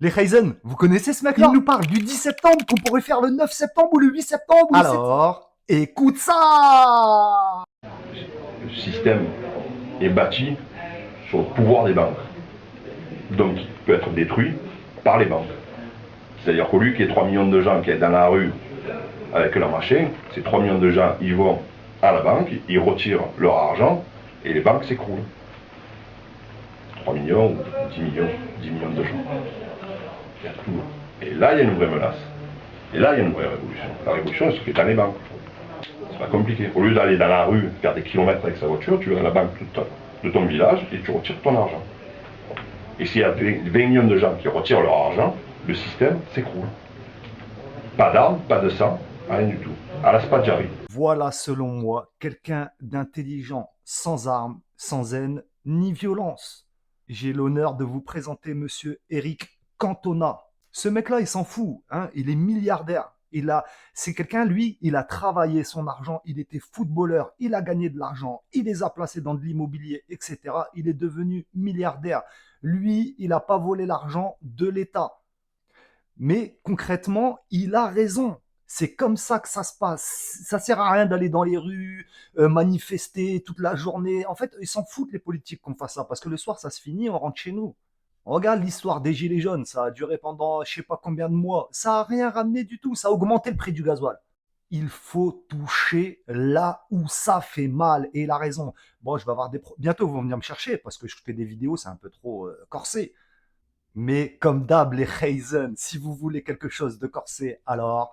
Les Ryzen, vous connaissez ce mec-là? Il nous parle du 10 septembre, qu'on pourrait faire le 9 septembre ou le 8 septembre. Ou alors, écoute ça. Le système est bâti sur le pouvoir des banques. Donc, il peut être détruit par les banques. C'est-à-dire qu'au lieu qu'il y ait 3 millions de gens qui sont dans la rue avec leur machin, ces 3 millions de gens, ils vont à la banque, ils retirent leur argent et les banques s'écroulent. 3 millions ou 10 millions de gens. Et là, il y a une vraie menace. Et là, il y a une vraie révolution. La révolution, c'est ce qui est dans les banques. C'est pas compliqué. Au lieu d'aller dans la rue, faire des kilomètres avec sa voiture, tu vas à la banque de ton village et tu retires ton argent. Et s'il y a 20 millions de gens qui retirent leur argent, le système s'écroule. Pas d'armes, pas de sang, rien du tout. À la Spadjari. Voilà, selon moi, quelqu'un d'intelligent, sans armes, sans haine, ni violence. J'ai l'honneur de vous présenter monsieur Eric Cantona. Ce mec-là, il s'en fout, hein, il est milliardaire. C'est quelqu'un, lui, il a travaillé son argent, il était footballeur, il a gagné de l'argent, il les a placés dans de l'immobilier, etc. Il est devenu milliardaire. Lui, il n'a pas volé l'argent de l'État. Mais concrètement, il a raison. C'est comme ça que ça se passe. Ça sert à rien d'aller dans les rues, manifester toute la journée. En fait, ils s'en foutent les politiques qu'on fasse ça, parce que le soir, ça se finit, on rentre chez nous. On regarde l'histoire des Gilets jaunes, ça a duré pendant je sais pas combien de mois. Ça n'a rien ramené du tout, ça a augmenté le prix du gasoil. Il faut toucher là où ça fait mal, et il a raison. Bon, je vais avoir bientôt, vous vont venir me chercher, parce que je fais des vidéos, c'est un peu trop corsé. Mais comme d'hab, les Ryzen, si vous voulez quelque chose de corsé, alors